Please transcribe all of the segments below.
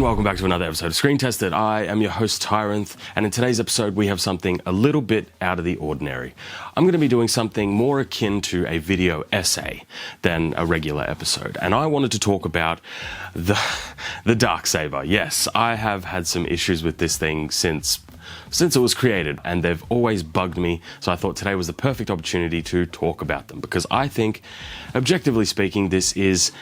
welcome back to another episode of Screen Tested. I am your host Tyrant, and in today's episode we have something a little bit out of the ordinary. I'm going to be doing something more akin to a video essay than a regular episode, and I wanted to talk about the DARKSABER. Yes, I have had some issues with this thing since it was created, and they've always bugged me, so I thought today was the perfect opportunity to talk about them, because I think, objectively speaking, this is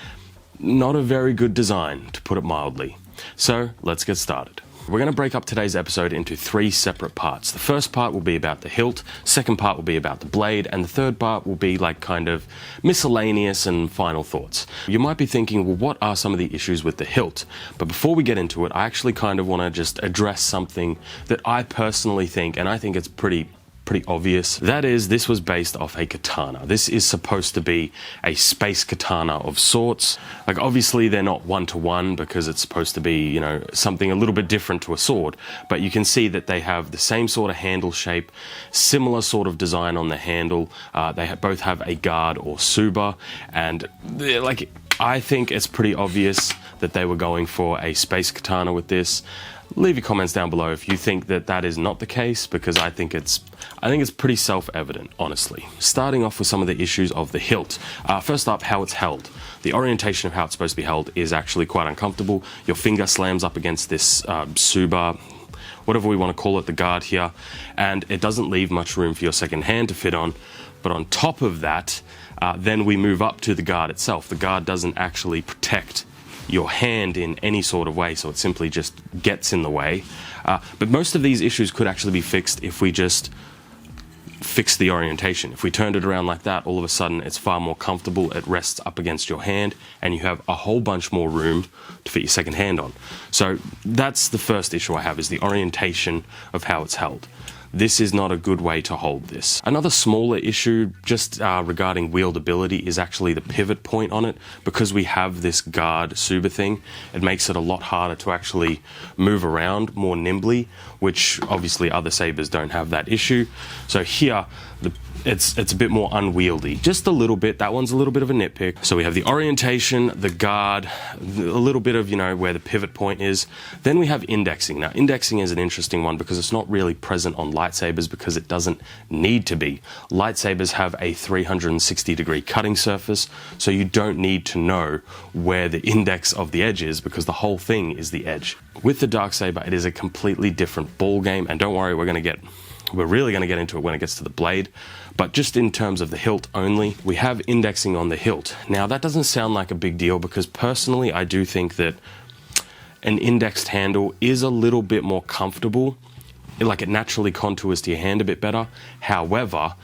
not a very good design, to put it mildly. So let's get started. We're going to break up today's episode into three separate parts. The first part will be about the hilt, second part will be about the blade, and the third part will be like kind of miscellaneous and final thoughts. You might be thinking, well, what are some of the issues with the hilt? But before we get into it, I actually kind of want to just address something that I personally think, and I think it's pretty obvious. That is, this was based off a katana. This is supposed to be a space katana of sorts. Like, obviously they're not one-to-one because it's supposed to be, you know, something a little bit different to a sword, but you can see that they have the same sort of handle shape, similar sort of design on the handle. They both have a guard or saber, and like, I think it's pretty obvious that they were going for a space katana with this. Leave your comments down below if you think that that is not the case, because I think it's pretty self-evident, honestly. Starting off with some of the issues of the hilt. First up, how it's held. The orientation of how it's supposed to be held is actually quite uncomfortable. Your finger slams up against this saber, whatever we want to call it, the guard here, and it doesn't leave much room for your second hand to fit on. But on top of that, then we move up to the guard itself. The guard doesn't actually protect your hand in any sort of way, so it simply just gets in the way. But most of these issues could actually be fixed if we just fix the orientation. If we turned it around like that, all of a sudden it's far more comfortable. It rests up against your hand, and you have a whole bunch more room to fit your second hand on. So that's the first issue I have, is the orientation of how it's held. This is not a good way to hold this. Another smaller issue just regarding wieldability is actually the pivot point on it. Because we have this guard saber thing, it makes it a lot harder to actually move around more nimbly, which obviously other sabers don't have that issue. So here, it's a bit more unwieldy, just a little bit. That one's a little bit of a nitpick. So we have the orientation, the guard, a little bit of, you know, where the pivot point is. Then we have indexing. Now, indexing is an interesting one because it's not really present on lightsabers because it doesn't need to be. Lightsabers have a 360-degree cutting surface, so you don't need to know where the index of the edge is because the whole thing is the edge. With the DARKSABER, it is a completely different ball game, and don't worry, we're really going to get into it when it gets to the blade. But just in terms of the hilt only, we have indexing on the hilt. Now, that doesn't sound like a big deal because personally I do think that an indexed handle is a little bit more comfortable. Like, it naturally contours to your hand a bit better. However,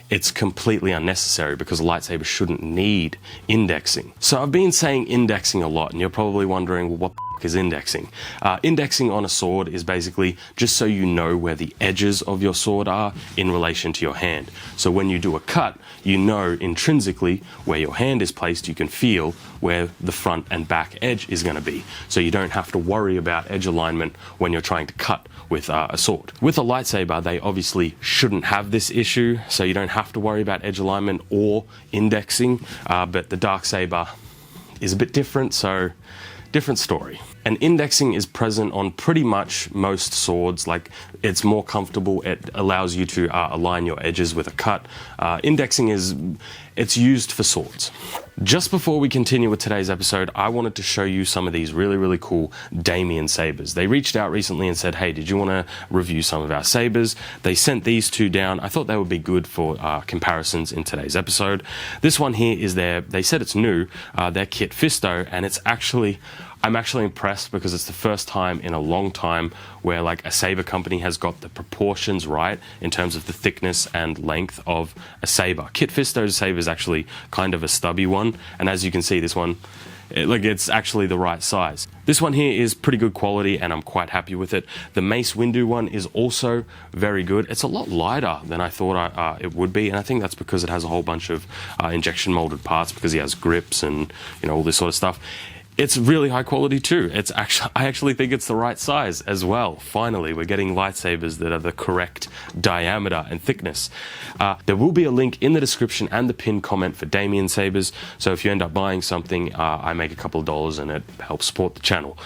it's completely unnecessary because a lightsaber shouldn't need indexing. So I've been saying indexing a lot, and you're probably wondering, well, what the f is indexing? Indexing on a sword is basically just so you know where the edges of your sword are in relation to your hand. So when you do a cut, you know intrinsically where your hand is placed. You can feel where the front and back edge is going to be. So you don't have to worry about edge alignment when you're trying to cut with a sword. With a lightsaber, they obviously shouldn't have this issue, so you don't have to worry about edge alignment or indexing, but the DARKSABER is a bit different, so different story. And indexing is present on pretty much most swords. Like, it's more comfortable, it allows you to align your edges with a cut. Indexing it's used for swords. Just before we continue with today's episode, I wanted to show you some of these really cool Damian Sabers. They reached out recently and said, hey, did you want to review some of our sabers? They sent these two down. I thought they would be good for comparisons in today's episode. This one here is they said it's new, their Kit Fisto, and I'm actually impressed because it's the first time in a long time where, like, a saber company has got the proportions right in terms of the thickness and length of a saber. Kit Fisto's saber is actually kind of a stubby one, and as you can see, this one, it's actually the right size. This one here is pretty good quality, and I'm quite happy with it. The Mace Windu one is also very good. It's a lot lighter than I thought it would be, and I think that's because it has a whole bunch of injection molded parts, because he has grips and, you know, all this sort of stuff. It's really high quality too. I actually think it's the right size as well. Finally, we're getting lightsabers that are the correct diameter and thickness. There will be a link in the description and the pinned comment for Damian Sabers, so if you end up buying something, I make a couple of dollars and it helps support the channel.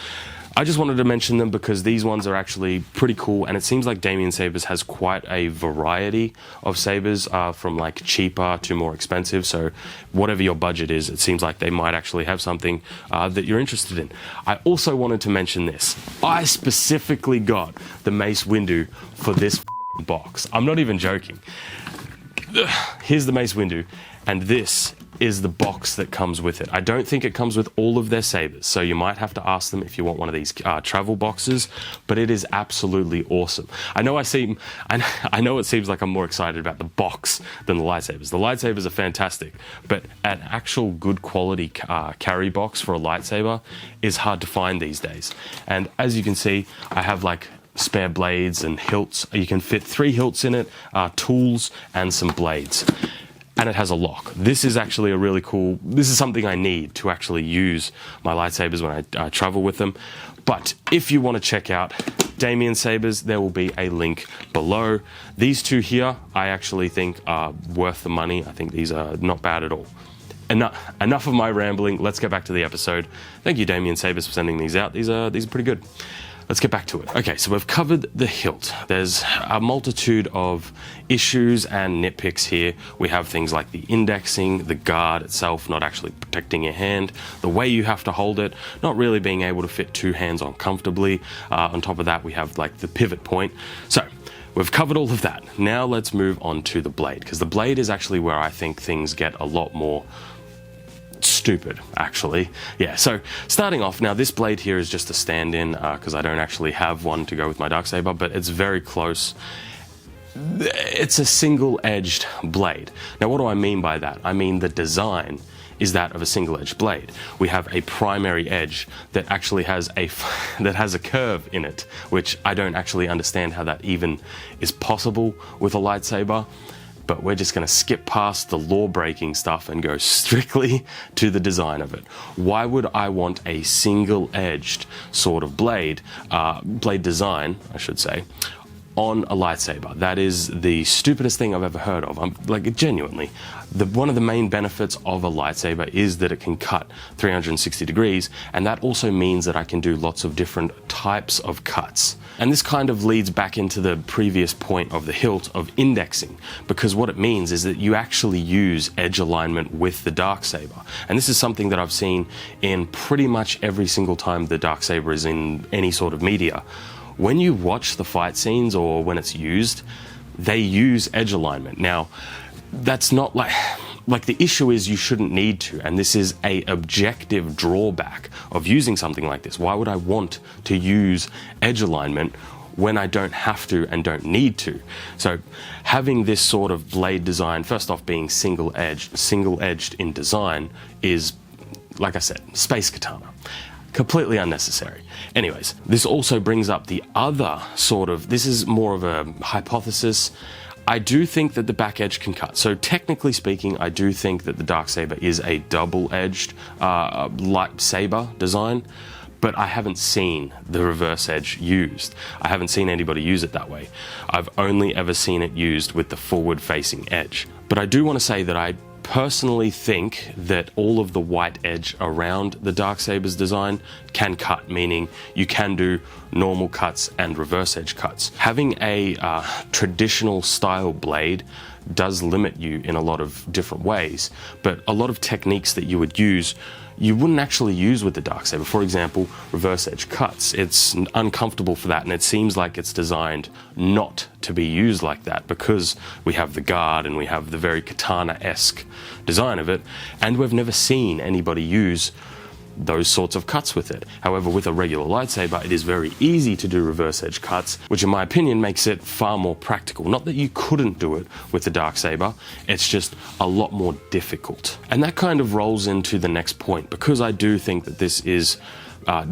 I just wanted to mention them because these ones are actually pretty cool, and it seems like Damian Sabers has quite a variety of sabers, from like cheaper to more expensive. So whatever your budget is, it seems like they might actually have something that you're interested in. I also wanted to mention this. I specifically got the Mace Windu for this box. I'm not even joking. Here's the Mace Windu, and this is the box that comes with it. I don't think it comes with all of their sabers, so you might have to ask them if you want one of these travel boxes, but it is absolutely awesome. I know it seems like I'm more excited about the box than the lightsabers. The lightsabers are fantastic, but an actual good quality carry box for a lightsaber is hard to find these days. And as you can see, I have like spare blades and hilts. You can fit 3 hilts in it, tools, and some blades. And it has a lock. This is actually this is something I need to actually use my lightsabers when I travel with them. But if you want to check out Damian Sabers, there will be a link below. These two here, I actually think are worth the money. I think these are not bad at all. Enough of my rambling. Let's get back to the episode. Thank you, Damian Sabers, for sending these out. These are pretty good. Let's get back to it. Okay, so we've covered the hilt. There's a multitude of issues and nitpicks here. We have things like the indexing, the guard itself not actually protecting your hand, the way you have to hold it, not really being able to fit 2 hands on comfortably. On top of that, we have like the pivot point. So we've covered all of that. Now let's move on to the blade, because the blade is actually where I think things get a lot more stupid, actually. Yeah, so starting off, now this blade here is just a stand-in because I don't actually have one to go with my Darksaber, but it's very close. It's a single-edged blade. Now what do I mean by that? I mean the design is that of a single-edged blade. We have a primary edge that actually has a curve in it, which I don't actually understand how that even is possible with a lightsaber. But we're just going to skip past the law-breaking stuff and go strictly to the design of it. Why would I want a single-edged sort of blade design, I should say, on a lightsaber? That is the stupidest thing I've ever heard of. I'm like, genuinely. One of the main benefits of a lightsaber is that it can cut 360 degrees, and that also means that I can do lots of different types of cuts. And this kind of leads back into the previous point of the hilt of indexing, because what it means is that you actually use edge alignment with the Darksaber. And this is something that I've seen in pretty much every single time the Darksaber is in any sort of media. When you watch the fight scenes or when it's used, they use edge alignment. Now, that's not like the issue is you shouldn't need to, and this is a objective drawback of using something like this. Why would I want to use edge alignment when I don't have to and don't need to? So having this sort of blade design, first off being single-edged in design, is, like I said, space katana. Completely unnecessary. Anyways, this also brings up the other this is more of a hypothesis. I do think that the back edge can cut. So technically speaking, I do think that the Darksaber is a double-edged lightsaber design, but I haven't seen the reverse edge used. I haven't seen anybody use it that way. I've only ever seen it used with the forward-facing edge. But I do want to say that I personally think that all of the white edge around the Darksaber's design can cut, meaning you can do normal cuts and reverse edge cuts. Having a traditional style blade does limit you in a lot of different ways, but a lot of techniques that you would use, you wouldn't actually use with the Darksaber. For example, reverse edge cuts. It's uncomfortable for that, and it seems like it's designed not to be used like that because we have the guard and we have the very katana-esque design of it, and we've never seen anybody use those sorts of cuts with it. However, with a regular lightsaber, it is very easy to do reverse edge cuts, which in my opinion makes it far more practical. Not that you couldn't do it with the Darksaber, it's just a lot more difficult. And that kind of rolls into the next point, because I do think that this is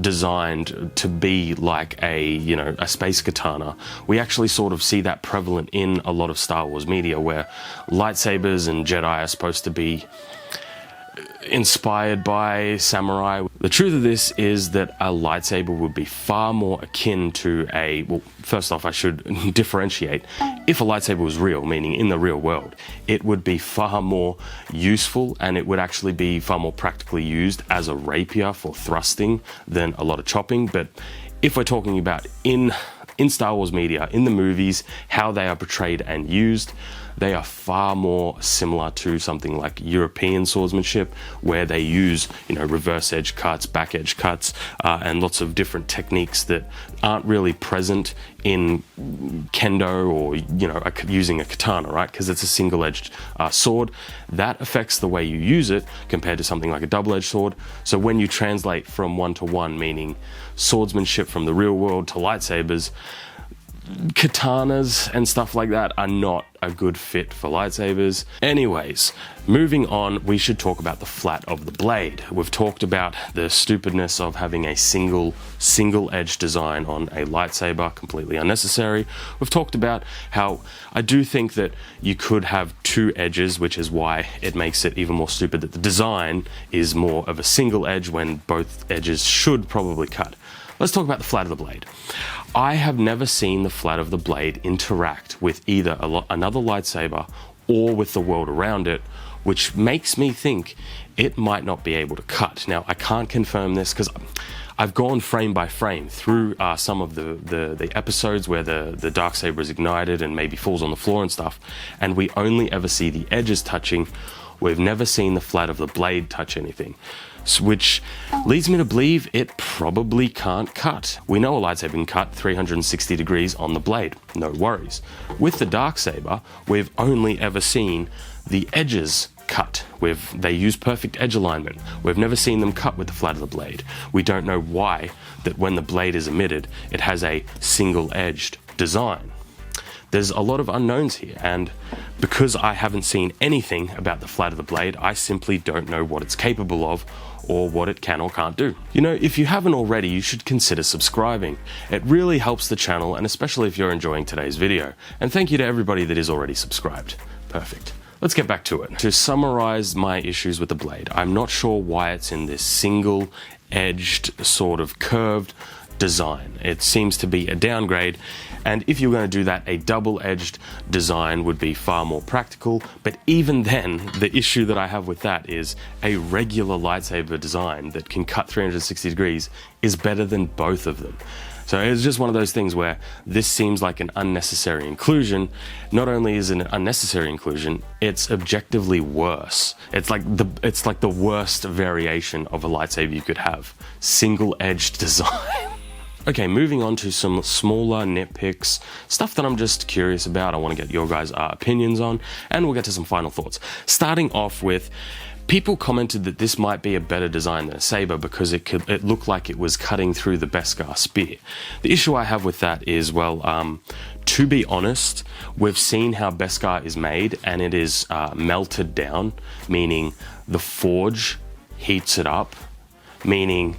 designed to be like a space katana. We actually sort of see that prevalent in a lot of Star Wars media, where lightsabers and Jedi are supposed to be inspired by samurai. The truth of this is that a lightsaber would be far more akin to well, first off, I should differentiate. If a lightsaber was real, meaning in the real world, it would be far more useful, and it would actually be far more practically used as a rapier for thrusting than a lot of chopping. But if we're talking about in Star Wars media, in the movies, how they are portrayed and used, they are far more similar to something like European swordsmanship, where they use, reverse edge cuts, back edge cuts, and lots of different techniques that aren't really present in kendo or, using a katana, right? Because it's a single-edged sword. That affects the way you use it compared to something like a double-edged sword. So when you translate from one-to-one, meaning swordsmanship from the real world to lightsabers, katanas and stuff like that are not a good fit for lightsabers. Anyways, moving on, we should talk about the flat of the blade. We've talked about the stupidness of having a single edge design on a lightsaber, completely unnecessary. We've talked about how I do think that you could have two edges, which is why it makes it even more stupid that the design is more of a single edge when both edges should probably cut. Let's talk about the flat of the blade. I have never seen the flat of the blade interact with either another lightsaber or with the world around it, which makes me think it might not be able to cut. Now, I can't confirm this because I've gone frame by frame through some of the episodes where the Darksaber is ignited and maybe falls on the floor and stuff, and we only ever see the edges touching. We've never seen the flat of the blade touch anything, which leads me to believe it probably can't cut. We know a lightsaber can cut 360 degrees on the blade, no worries. With the Darksaber, we've only ever seen the edges cut. They use perfect edge alignment. We've never seen them cut with the flat of the blade. We don't know why that when the blade is emitted, it has a single-edged design. There's a lot of unknowns here, and because I haven't seen anything about the flat of the blade, I simply don't know what it's capable of or what it can or can't do. If you haven't already, you should consider subscribing. It really helps the channel, and especially if you're enjoying today's video. And thank you to everybody that is already subscribed. Perfect. Let's get back to it. To summarize my issues with the blade, I'm not sure why it's in this single-edged, sort of curved design. It seems to be a downgrade, and if you're going to do that, a double-edged design would be far more practical. But even then, the issue that I have with that is a regular lightsaber design that can cut 360 degrees is better than both of them. So it's just one of those things where this seems like an unnecessary inclusion. Not only is it an unnecessary inclusion, it's objectively worse. It's like the worst variation of a lightsaber you could have. Single-edged design. Okay, moving on to some smaller nitpicks, stuff that I'm just curious about, I want to get your guys' opinions on, and we'll get to some final thoughts. Starting off with, people commented that this might be a better design than a saber because it looked like it was cutting through the Beskar spear. The issue I have with that is, to be honest, we've seen how Beskar is made, and it is melted down, meaning the forge heats it up, meaning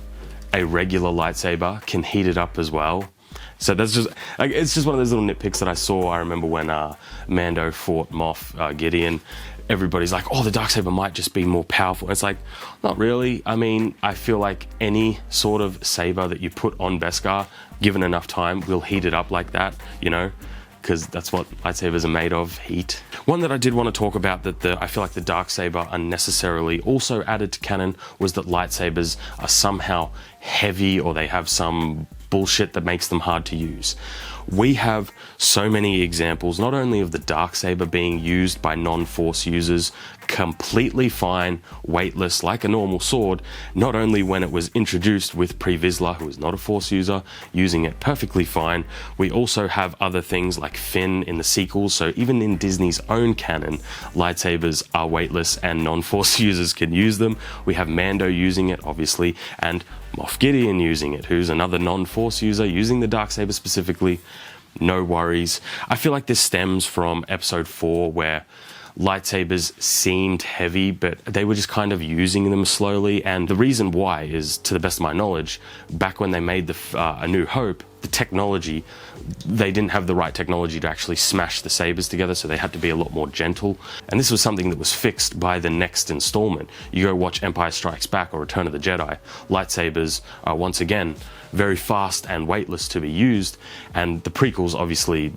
a regular lightsaber can heat it up as well. So that's just, it's just one of those little nitpicks that I saw. I remember when Mando fought Moff Gideon, everybody's like, oh, the Darksaber might just be more powerful. It's like, not really. I mean, I feel like any sort of saber that you put on Beskar, given enough time, will heat it up like that, because that's what lightsabers are made of, heat. One that I did want to talk about that I feel like the Darksaber unnecessarily also added to canon was that lightsabers are somehow heavy, or they have some bullshit that makes them hard to use. We have so many examples, not only of the Darksaber being used by non-Force users completely fine, weightless, like a normal sword, not only when it was introduced with Pre Vizsla, who is not a Force user, using it perfectly fine. We also have other things like Finn in the sequels, so even in Disney's own canon, lightsabers are weightless and non-Force users can use them. We have Mando using it, obviously, and Moff Gideon using it, who's another non-Force user using the Darksaber specifically. No worries. I feel like this stems from episode 4, where lightsabers seemed heavy, but they were just kind of using them slowly. And the reason why is, to the best of my knowledge, back when they made A New Hope, the technology, they didn't have the right technology to actually smash the sabers together, so they had to be a lot more gentle. And this was something that was fixed by the next installment. You go watch Empire Strikes Back or Return of the Jedi, lightsabers are once again very fast and weightless to be used, and the prequels obviously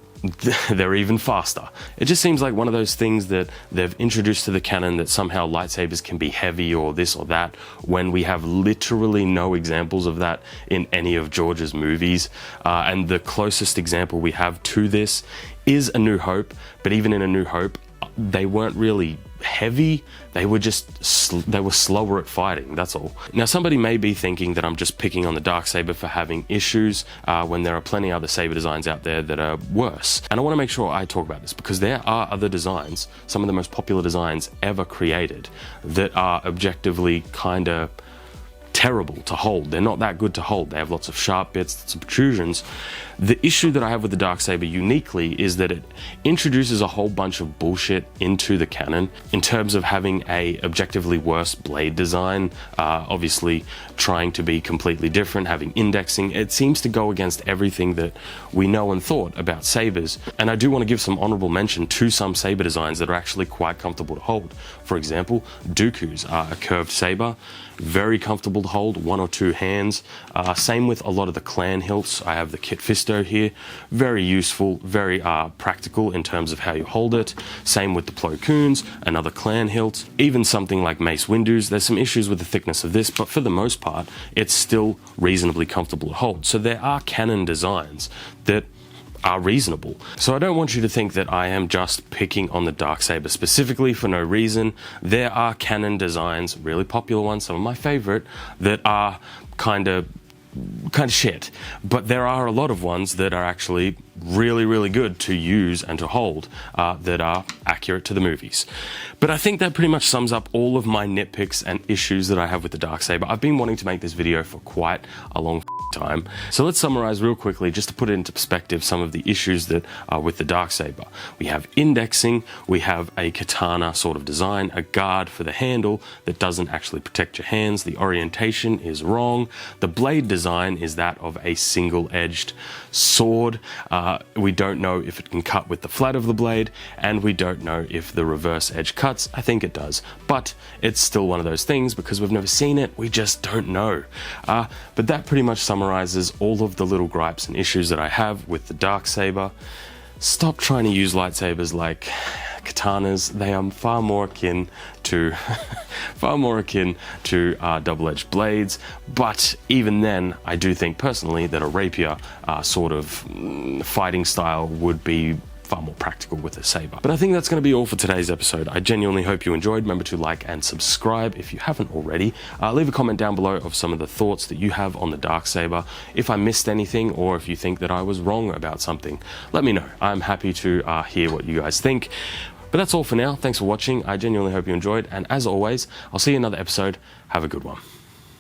they're even faster. It just seems like one of those things that they've introduced to the canon, that somehow lightsabers can be heavy or this or that, when we have literally no examples of that in any of George's movies. And the closest example we have to this is A New Hope, but even in A New Hope, they weren't really heavy, they were slower at fighting, that's all. Now somebody may be thinking that I'm just picking on the Darksaber for having issues when there are plenty other saber designs out there that are worse. And I want to make sure I talk about this because there are other designs, some of the most popular designs ever created, that are objectively kinda terrible to hold. They're not that good to hold. They have lots of sharp bits, lots of protrusions. The issue that I have with the Darksaber uniquely is that it introduces a whole bunch of bullshit into the canon in terms of having a objectively worse blade design, obviously trying to be completely different, having indexing. It seems to go against everything that we know and thought about sabers. And I do want to give some honorable mention to some saber designs that are actually quite comfortable to hold. For example, Dooku's are a curved saber, very comfortable to hold, 1 or 2 hands. Same with a lot of the clan hilts. I have the Kit Fisto here, very useful, very practical in terms of how you hold it. Same with the Plo Koons, another clan hilt. Even something like Mace Windu's, there's some issues with the thickness of this, but for the most part, it's still reasonably comfortable to hold. So there are canon designs that are reasonable. So I don't want you to think that I am just picking on the Darksaber specifically for no reason. There are canon designs, really popular ones, some of my favorite, that are kind of shit, but there are a lot of ones that are actually really good to use and to hold, that are accurate to the movies. But I think that pretty much sums up all of my nitpicks and issues that I have with the Darksaber. I've been wanting to make this video for quite a long time. So let's summarize real quickly, just to put it into perspective, some of the issues that are with the Darksaber. We have indexing, we have a katana sort of design, a guard for the handle that doesn't actually protect your hands, the orientation is wrong, the blade design is that of a single-edged sword. We don't know if it can cut with the flat of the blade, and we don't know if the reverse edge cuts. I think it does, but it's still one of those things, because we've never seen it, we just don't know. But that pretty much summarizes all of the little gripes and issues that I have with the Darksaber. Stop trying to use lightsabers like katanas. They are far more akin to double-edged blades, but even then I do think personally that a rapier sort of fighting style would be far more practical with a saber. But I think that's going to be all for today's episode. I genuinely hope you enjoyed. Remember to like and subscribe if you haven't already. Leave a comment down below of some of the thoughts that you have on the Darksaber. If I missed anything, or if you think that I was wrong about something, let me know. I'm happy to hear what you guys think. But that's all for now. Thanks for watching. I genuinely hope you enjoyed, and as always, I'll see you in another episode. Have a good one.